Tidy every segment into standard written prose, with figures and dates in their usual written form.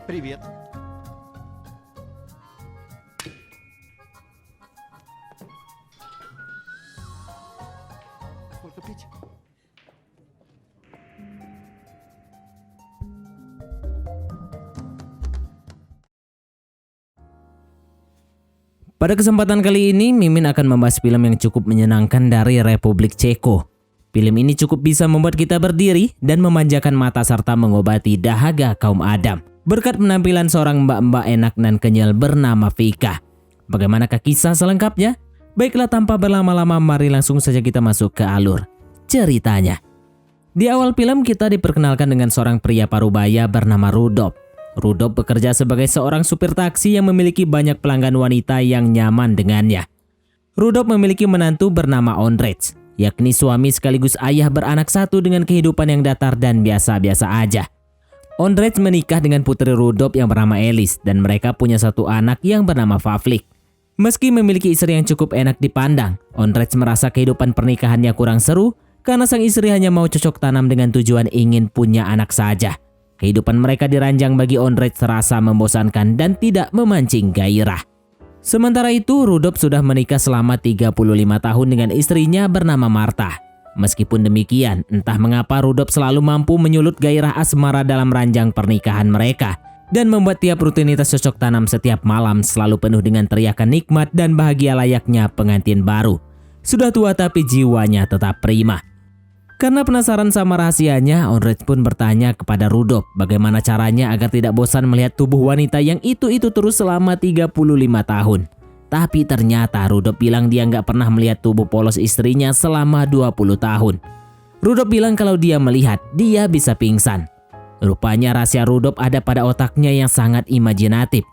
Привет. Сколько пить? Pada kesempatan kali ini, Mimin akan membahas film yang cukup menyenangkan dari Republik Ceko. Film ini cukup bisa membuat kita berdiri dan memanjakan mata serta mengobati dahaga kaum Adam. Berkat penampilan seorang mbak-mbak enak dan kenyal bernama Vika. Bagaimanakah kisah selengkapnya? Baiklah, tanpa berlama-lama, mari langsung saja kita masuk ke alur ceritanya. Di awal film kita diperkenalkan dengan seorang pria parubaya bernama Rudolf. Rudolf bekerja sebagai seorang supir taksi yang memiliki banyak pelanggan wanita yang nyaman dengannya. Rudolf memiliki menantu bernama Ondrej, yakni suami sekaligus ayah beranak satu dengan kehidupan yang datar dan biasa-biasa aja. Ondrej menikah dengan putri Rudolf yang bernama Elis dan mereka punya satu anak yang bernama Pavlik. Meski memiliki istri yang cukup enak dipandang, Ondrej merasa kehidupan pernikahannya kurang seru karena sang istri hanya mau cocok tanam dengan tujuan ingin punya anak saja. Kehidupan mereka diranjang bagi Ondrej terasa membosankan dan tidak memancing gairah. Sementara itu, Rudolf sudah menikah selama 35 tahun dengan istrinya bernama Marta. Meskipun demikian, entah mengapa Rudolf selalu mampu menyulut gairah asmara dalam ranjang pernikahan mereka dan membuat tiap rutinitas cocok tanam setiap malam selalu penuh dengan teriakan nikmat dan bahagia layaknya pengantin baru. Sudah tua tapi jiwanya tetap prima. Karena penasaran sama rahasianya, Ondrej pun bertanya kepada Rudolf bagaimana caranya agar tidak bosan melihat tubuh wanita yang itu terus selama 35 tahun. Tapi ternyata Rudolf bilang dia nggak pernah melihat tubuh polos istrinya selama 20 tahun. Rudolf bilang kalau dia melihat, dia bisa pingsan. Rupanya rahasia Rudolf ada pada otaknya yang sangat imajinatif.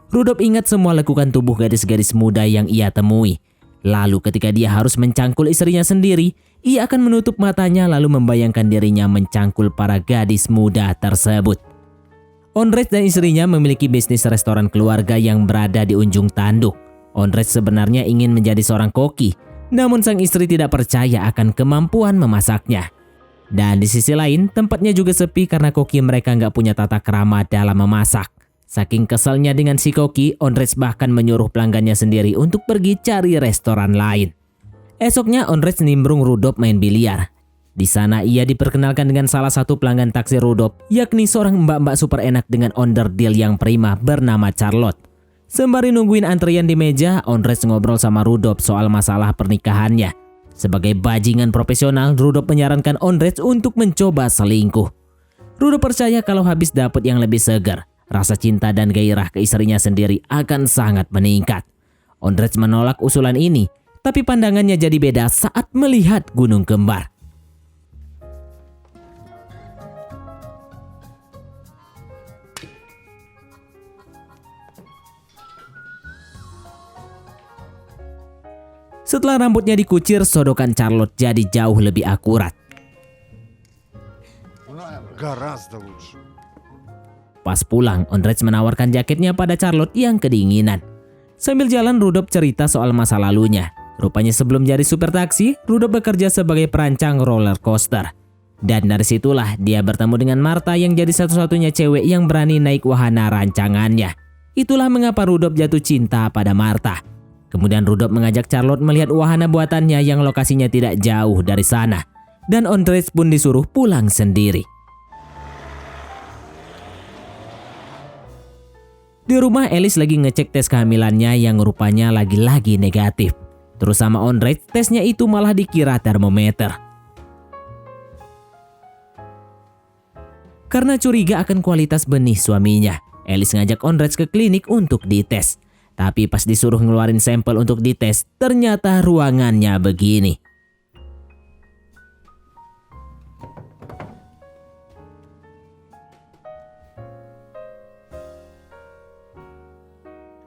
Rudolf ingat semua lekukan tubuh gadis-gadis muda yang ia temui. Lalu ketika dia harus mencangkul istrinya sendiri, ia akan menutup matanya lalu membayangkan dirinya mencangkul para gadis muda tersebut. Ondrej dan istrinya memiliki bisnis restoran keluarga yang berada di ujung tanduk. Ondrej sebenarnya ingin menjadi seorang koki, namun sang istri tidak percaya akan kemampuan memasaknya. Dan di sisi lain, tempatnya juga sepi karena koki mereka nggak punya tata krama dalam memasak. Saking keselnya dengan si koki, Ondrej bahkan menyuruh pelanggannya sendiri untuk pergi cari restoran lain. Esoknya Ondrej nimbrung Rudolf main biliar. Di sana ia diperkenalkan dengan salah satu pelanggan taksi Rudolf, yakni seorang mbak-mbak super enak dengan onderdil yang prima bernama Charlotte. Sembari nungguin antrian di meja, Ondrej ngobrol sama Rudolf soal masalah pernikahannya. Sebagai bajingan profesional, Rudolf menyarankan Ondrej untuk mencoba selingkuh. Rudolf percaya kalau habis dapet yang lebih segar, rasa cinta dan gairah ke istrinya sendiri akan sangat meningkat. Ondrej menolak usulan ini, tapi pandangannya jadi beda saat melihat gunung kembar. Setelah rambutnya dikucir, sodokan Charlotte jadi jauh lebih akurat. Гораздо лучше. Pas pulang, Ondrej menawarkan jaketnya pada Charlotte yang kedinginan. Sambil jalan, Rudolf cerita soal masa lalunya. Rupanya sebelum jadi supir taksi, Rudolf bekerja sebagai perancang roller coaster. Dan dari situlah dia bertemu dengan Marta yang jadi satu-satunya cewek yang berani naik wahana rancangannya. Itulah mengapa Rudolf jatuh cinta pada Marta. Kemudian Rudolf mengajak Charlotte melihat wahana buatannya yang lokasinya tidak jauh dari sana. Dan Ondrej pun disuruh pulang sendiri. Di rumah, Elis lagi ngecek tes kehamilannya yang rupanya lagi-lagi negatif. Terus sama Ondrej, tesnya itu malah dikira termometer. Karena curiga akan kualitas benih suaminya, Elis ngajak Ondrej ke klinik untuk dites. Tapi pas disuruh ngeluarin sampel untuk dites, ternyata ruangannya begini.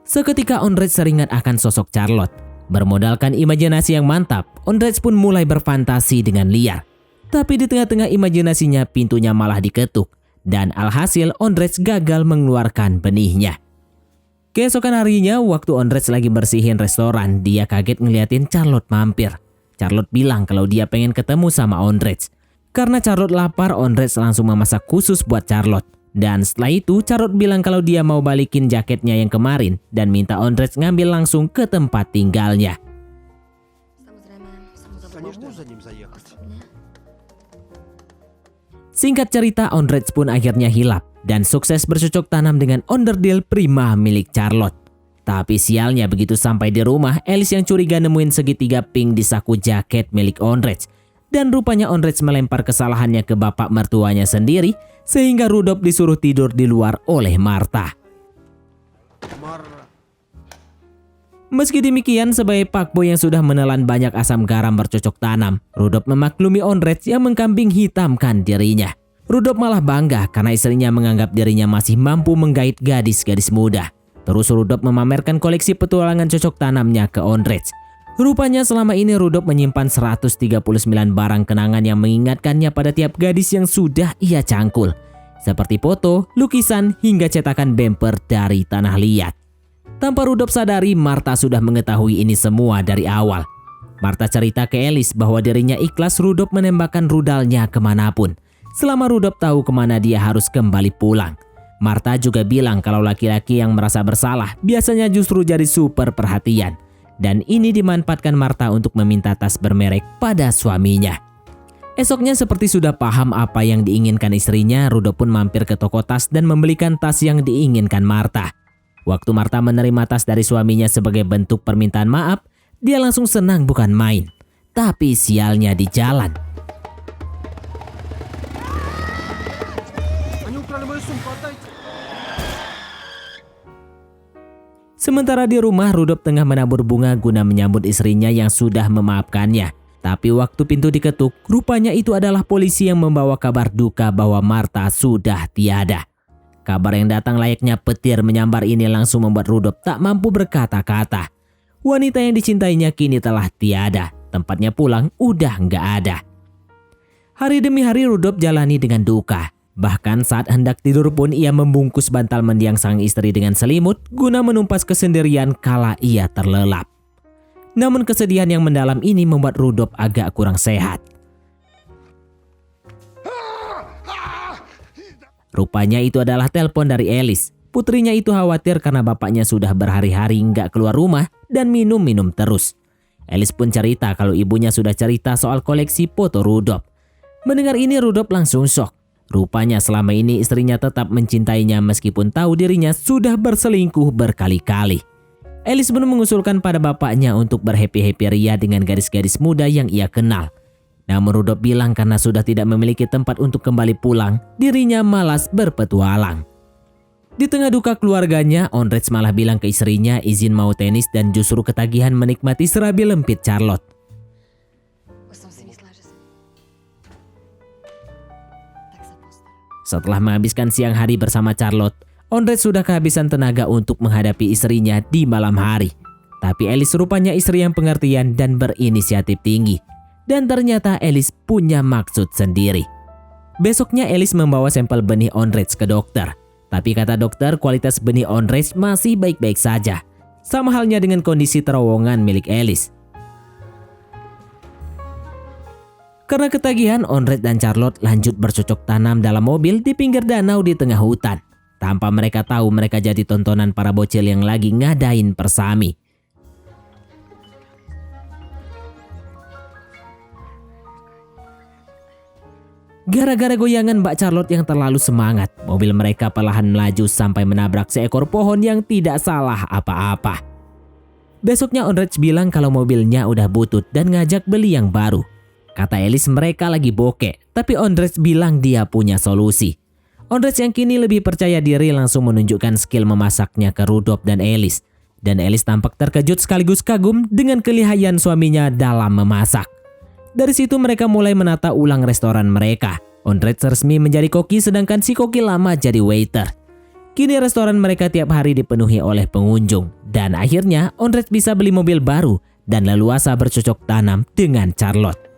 Seketika Ondrej teringat akan sosok Charlotte. Bermodalkan imajinasi yang mantap, Ondrej pun mulai berfantasi dengan liar. Tapi di tengah-tengah imajinasinya pintunya malah diketuk. Dan alhasil Ondrej gagal mengeluarkan benihnya. Keesokan harinya, waktu Ondrej lagi bersihin restoran, dia kaget ngeliatin Charlotte mampir. Charlotte bilang kalau dia pengen ketemu sama Ondrej. Karena Charlotte lapar, Ondrej langsung memasak khusus buat Charlotte. Dan setelah itu Charlotte bilang kalau dia mau balikin jaketnya yang kemarin dan minta Ondrej ngambil langsung ke tempat tinggalnya. Конечно, за ним заехать. Singkat cerita, Ondrej pun akhirnya hilap dan sukses bercocok tanam dengan onderdil prima milik Charlotte. Tapi sialnya begitu sampai di rumah, Alice yang curiga nemuin segitiga pink di saku jaket milik Ondrej. Dan rupanya Ondrej melempar kesalahannya ke bapak mertuanya sendiri sehingga Rudolf disuruh tidur di luar oleh Marta. Meski demikian, sebagai fuckboy yang sudah menelan banyak asam garam bercocok tanam, Rudolf memaklumi Ondrej yang mengkambing hitamkan dirinya. Rudolf malah bangga karena istrinya menganggap dirinya masih mampu menggait gadis-gadis muda. Terus Rudolf memamerkan koleksi petualangan cocok tanamnya ke Ondrej. Rupanya selama ini Rudolf menyimpan 139 barang kenangan yang mengingatkannya pada tiap gadis yang sudah ia cangkul. Seperti foto, lukisan, hingga cetakan bumper dari tanah liat. Tanpa Rudolf sadari, Marta sudah mengetahui ini semua dari awal. Marta cerita ke Alice bahwa dirinya ikhlas Rudolf menembakkan rudalnya kemanapun. Selama Rudolf tahu kemana dia harus kembali pulang. Marta juga bilang kalau laki-laki yang merasa bersalah biasanya justru jadi super perhatian. Dan ini dimanfaatkan Marta untuk meminta tas bermerek pada suaminya. Esoknya seperti sudah paham apa yang diinginkan istrinya, Rudolf pun mampir ke toko tas dan membelikan tas yang diinginkan Marta. Waktu Marta menerima tas dari suaminya sebagai bentuk permintaan maaf, dia langsung senang bukan main. Tapi sialnya di jalan. Sementara di rumah, Rudolf tengah menabur bunga guna menyambut istrinya yang sudah memaafkannya. Tapi waktu pintu diketuk, rupanya itu adalah polisi yang membawa kabar duka bahwa Marta sudah tiada. Kabar yang datang layaknya petir menyambar ini langsung membuat Rudolf tak mampu berkata-kata. Wanita yang dicintainya kini telah tiada, tempatnya pulang udah nggak ada. Hari demi hari Rudolf jalani dengan duka. Bahkan saat hendak tidur pun ia membungkus bantal mendiang sang istri dengan selimut guna menumpas kesendirian kala ia terlelap. Namun kesedihan yang mendalam ini membuat Rudolf agak kurang sehat. Rupanya itu adalah telepon dari Alice. Putrinya itu khawatir karena bapaknya sudah berhari-hari nggak keluar rumah dan minum-minum terus. Alice pun cerita kalau ibunya sudah cerita soal koleksi foto Rudolf. Mendengar ini Rudolf langsung shock. Rupanya selama ini istrinya tetap mencintainya meskipun tahu dirinya sudah berselingkuh berkali-kali. Alice pun mengusulkan pada bapaknya untuk berhappy-happy ria dengan gadis-gadis muda yang ia kenal. Namun Rudolf bilang karena sudah tidak memiliki tempat untuk kembali pulang, dirinya malas berpetualang. Di tengah duka keluarganya, Ondrej malah bilang ke istrinya izin mau tenis dan justru ketagihan menikmati serabi lempit Charlotte. Setelah menghabiskan siang hari bersama Charlotte, Ondrej sudah kehabisan tenaga untuk menghadapi istrinya di malam hari. Tapi Alice rupanya istri yang pengertian dan berinisiatif tinggi. Dan ternyata Alice punya maksud sendiri. Besoknya Alice membawa sampel benih Ondrej ke dokter. Tapi kata dokter kualitas benih Ondrej masih baik-baik saja. Sama halnya dengan kondisi terowongan milik Alice. Karena ketagihan, Ondrej dan Charlotte lanjut bercocok tanam dalam mobil di pinggir danau di tengah hutan. Tanpa mereka tahu mereka jadi tontonan para bocil yang lagi ngadain persami. Gara-gara goyangan Mbak Charlotte yang terlalu semangat, mobil mereka perlahan melaju sampai menabrak seekor pohon yang tidak salah apa-apa. Besoknya Ondrej bilang kalau mobilnya udah butut dan ngajak beli yang baru. Kata Alice mereka lagi bokeh, tapi Ondrej bilang dia punya solusi. Ondrej yang kini lebih percaya diri langsung menunjukkan skill memasaknya ke Rudolf dan Alice. Dan Alice tampak terkejut sekaligus kagum dengan kelihayan suaminya dalam memasak. Dari situ mereka mulai menata ulang restoran mereka. Ondrej resmi menjadi koki sedangkan si koki lama jadi waiter. Kini restoran mereka tiap hari dipenuhi oleh pengunjung. Dan akhirnya Ondrej bisa beli mobil baru dan leluasa bercocok tanam dengan Charlotte.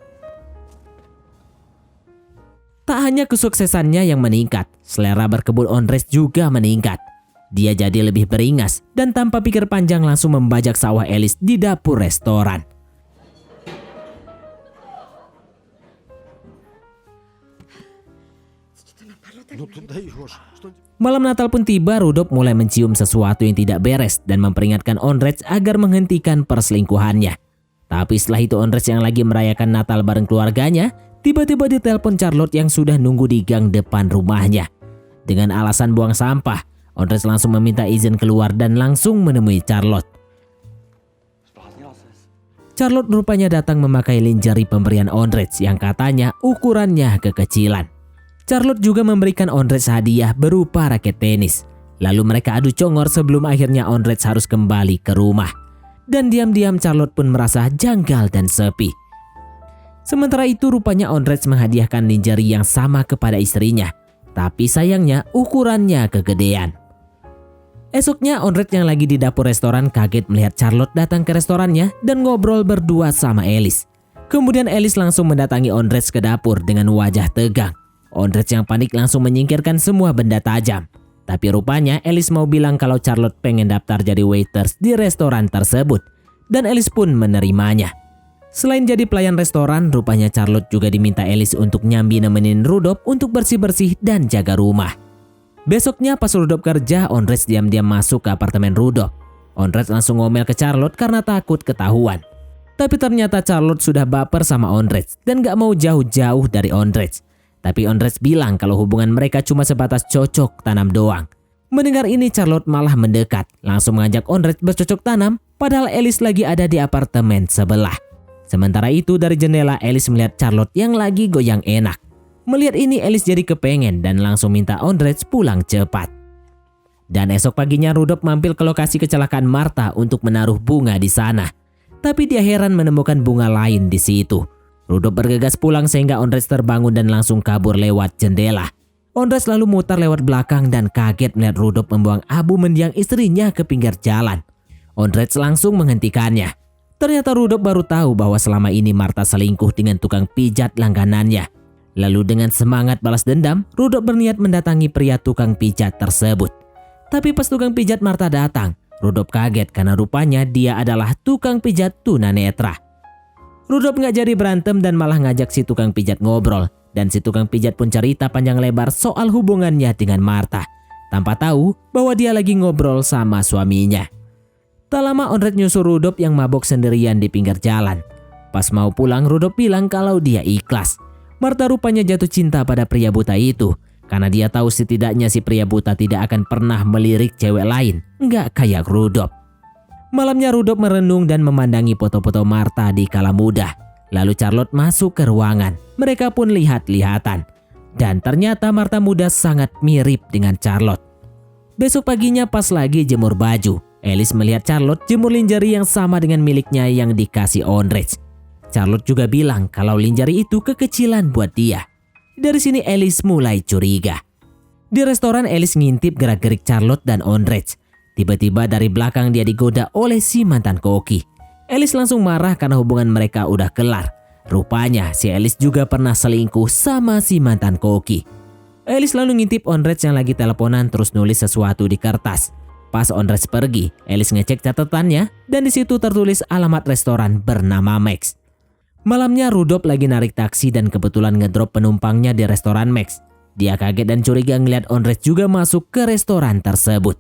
Tak hanya kesuksesannya yang meningkat, selera berkebun Ondrej juga meningkat. Dia jadi lebih beringas dan tanpa pikir panjang langsung membajak sawah Alice di dapur restoran. Ну ты даешь. Что... Malam Natal pun tiba, Rudolf mulai mencium sesuatu yang tidak beres dan memperingatkan Ondrej agar menghentikan perselingkuhannya. Tapi setelah itu Ondrej yang lagi merayakan Natal bareng keluarganya, tiba-tiba ditelepon Charlotte yang sudah nunggu di gang depan rumahnya. Dengan alasan buang sampah, Ondrej langsung meminta izin keluar dan langsung menemui Charlotte. Charlotte rupanya datang memakai lingerie pemberian Ondrej yang katanya ukurannya kekecilan. Charlotte juga memberikan Ondrej hadiah berupa raket tenis. Lalu mereka adu congor sebelum akhirnya Ondrej harus kembali ke rumah. Dan diam-diam Charlotte pun merasa janggal dan sepi. Sementara itu rupanya Ondrej menghadiahkan lingerie yang sama kepada istrinya. Tapi sayangnya ukurannya kegedean. Esoknya Ondrej yang lagi di dapur restoran kaget melihat Charlotte datang ke restorannya dan ngobrol berdua sama Alice. Kemudian Alice langsung mendatangi Ondrej ke dapur dengan wajah tegang. Ondrej yang panik langsung menyingkirkan semua benda tajam. Tapi rupanya Alice mau bilang kalau Charlotte pengen daftar jadi waiters di restoran tersebut. Dan Alice pun menerimanya. Selain jadi pelayan restoran, rupanya Charlotte juga diminta Alice untuk nyambi nemenin Rudolf untuk bersih-bersih dan jaga rumah. Besoknya pas Rudolf kerja, Ondrej diam-diam masuk ke apartemen Rudolf. Ondrej langsung ngomel ke Charlotte karena takut ketahuan. Tapi ternyata Charlotte sudah baper sama Ondrej dan gak mau jauh-jauh dari Ondrej. Tapi Ondrej bilang kalau hubungan mereka cuma sebatas cocok tanam doang. Mendengar ini Charlotte malah mendekat, langsung mengajak Ondrej bercocok tanam padahal Alice lagi ada di apartemen sebelah. Sementara itu dari jendela Alice melihat Charlotte yang lagi goyang enak. Melihat ini Alice jadi kepengen dan langsung minta Ondrej pulang cepat. Dan esok paginya Rudolf mampir ke lokasi kecelakaan Martha untuk menaruh bunga di sana. Tapi dia heran menemukan bunga lain di situ. Rudolf bergegas pulang sehingga Ondrej terbangun dan langsung kabur lewat jendela. Ondrej lalu mutar lewat belakang dan kaget melihat Rudolf membuang abu mendiang istrinya ke pinggir jalan. Ondrej langsung menghentikannya. Ternyata Rudolf baru tahu bahwa selama ini Martha selingkuh dengan tukang pijat langganannya. Lalu dengan semangat balas dendam, Rudolf berniat mendatangi pria tukang pijat tersebut. Tapi pas tukang pijat Martha datang, Rudolf kaget karena rupanya dia adalah tukang pijat tunanetra. Rudolf nggak jadi berantem dan malah ngajak si tukang pijat ngobrol. Dan si tukang pijat pun cerita panjang lebar soal hubungannya dengan Martha. Tanpa tahu bahwa dia lagi ngobrol sama suaminya. Tak lama Ondrej nyusul Rudolf yang mabok sendirian di pinggir jalan. Pas mau pulang Rudolf bilang kalau dia ikhlas. Martha rupanya jatuh cinta pada pria buta itu. Karena dia tahu setidaknya si pria buta tidak akan pernah melirik cewek lain. Nggak kayak Rudolf. Malamnya Rudolf merenung dan memandangi foto-foto Martha di kala muda. Lalu Charlotte masuk ke ruangan. Mereka pun lihat-lihatan. Dan ternyata Martha muda sangat mirip dengan Charlotte. Besok paginya pas lagi jemur baju, Alice melihat Charlotte jemur lingerie yang sama dengan miliknya yang dikasih Ondrej. Charlotte juga bilang kalau lingerie itu kekecilan buat dia. Dari sini Alice mulai curiga. Di restoran Alice ngintip gerak-gerik Charlotte dan Ondrej. Tiba-tiba dari belakang dia digoda oleh si mantan koki. Alice langsung marah karena hubungan mereka udah kelar. Rupanya si Alice juga pernah selingkuh sama si mantan koki. Alice lalu ngintip Ondrej yang lagi teleponan terus nulis sesuatu di kertas. Pas Ondrej pergi, Alice ngecek catatannya dan di situ tertulis alamat restoran bernama Max. Malamnya Rudolf lagi narik taksi dan kebetulan ngedrop penumpangnya di restoran Max. Dia kaget dan curiga ngeliat Ondrej juga masuk ke restoran tersebut.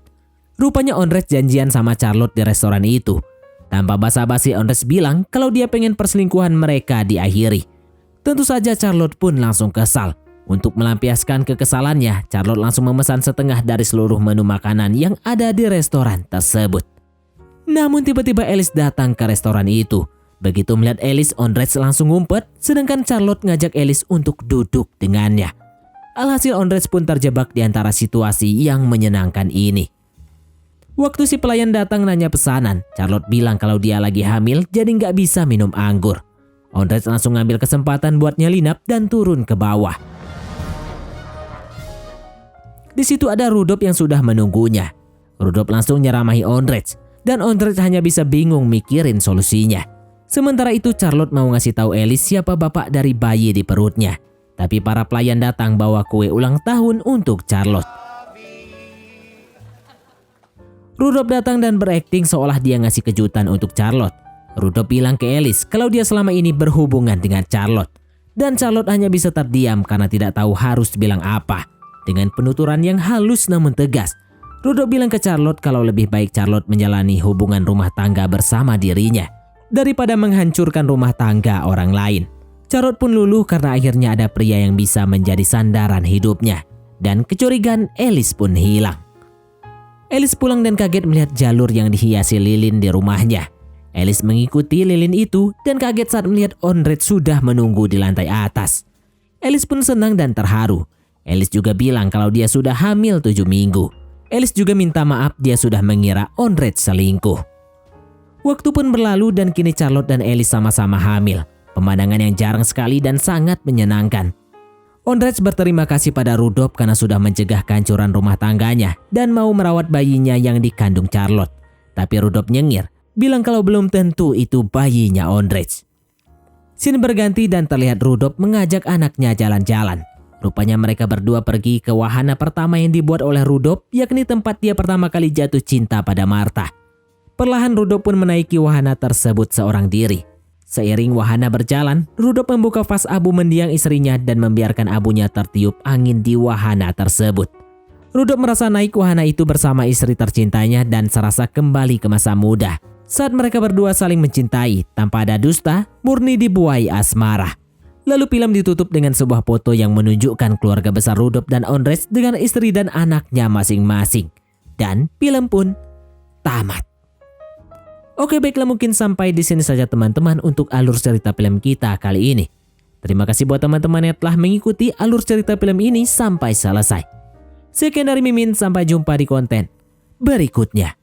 Rupanya Ondrej janjian sama Charlotte di restoran itu. Tanpa basa-basi Ondrej bilang kalau dia pengen perselingkuhan mereka diakhiri. Tentu saja Charlotte pun langsung kesal. Untuk melampiaskan kekesalannya, Charlotte langsung memesan setengah dari seluruh menu makanan yang ada di restoran tersebut. Namun tiba-tiba Alice datang ke restoran itu. Begitu melihat Alice, Ondrej langsung ngumpet, sedangkan Charlotte ngajak Alice untuk duduk dengannya. Alhasil Ondrej pun terjebak di antara situasi yang menyenangkan ini. Waktu si pelayan datang nanya pesanan, Charlotte bilang kalau dia lagi hamil jadi nggak bisa minum anggur. Ondrej langsung ngambil kesempatan buat nyelinap dan turun ke bawah. Di situ ada Rudolf yang sudah menunggunya. Rudolf langsung nyeramahi Ondrej dan Ondrej hanya bisa bingung mikirin solusinya. Sementara itu Charlotte mau ngasih tahu Alice siapa bapak dari bayi di perutnya. Tapi para pelayan datang bawa kue ulang tahun untuk Charlotte. Rudolf datang dan berakting seolah dia ngasih kejutan untuk Charlotte. Rudolf bilang ke Alice kalau dia selama ini berhubungan dengan Charlotte. Dan Charlotte hanya bisa terdiam karena tidak tahu harus bilang apa. Dengan penuturan yang halus namun tegas, Rudolf bilang ke Charlotte kalau lebih baik Charlotte menjalani hubungan rumah tangga bersama dirinya daripada menghancurkan rumah tangga orang lain. Charlotte pun luluh karena akhirnya ada pria yang bisa menjadi sandaran hidupnya. Dan kecurigaan Alice pun hilang. Alice pulang dan kaget melihat jalur yang dihiasi lilin di rumahnya. Alice mengikuti lilin itu dan kaget saat melihat Ondrej sudah menunggu di lantai atas. Alice pun senang dan terharu. Alice juga bilang kalau dia sudah hamil 7 minggu. Alice juga minta maaf dia sudah mengira Ondrej selingkuh. Waktu pun berlalu dan kini Charlotte dan Alice sama-sama hamil. Pemandangan yang jarang sekali dan sangat menyenangkan. Ondrej berterima kasih pada Rudolf karena sudah mencegah kehancuran rumah tangganya dan mau merawat bayinya yang dikandung Charlotte. Tapi Rudolf nyengir, bilang kalau belum tentu itu bayinya Ondrej. Scene berganti dan terlihat Rudolf mengajak anaknya jalan-jalan. Rupanya mereka berdua pergi ke wahana pertama yang dibuat oleh Rudolf, yakni tempat dia pertama kali jatuh cinta pada Martha. Perlahan Rudolf pun menaiki wahana tersebut seorang diri. Seiring wahana berjalan, Rudolf membuka vas abu mendiang istrinya dan membiarkan abunya tertiup angin di wahana tersebut. Rudolf merasa naik wahana itu bersama istri tercintanya dan serasa kembali ke masa muda. Saat mereka berdua saling mencintai, tanpa ada dusta, murni dibuai asmara. Lalu film ditutup dengan sebuah foto yang menunjukkan keluarga besar Rudolf dan Ondrej dengan istri dan anaknya masing-masing. Dan film pun tamat. Oke, baiklah, mungkin sampai di sini saja teman-teman untuk alur cerita film kita kali ini. Terima kasih buat teman-teman yang telah mengikuti alur cerita film ini sampai selesai. Sekian dari Mimin, sampai jumpa di konten berikutnya.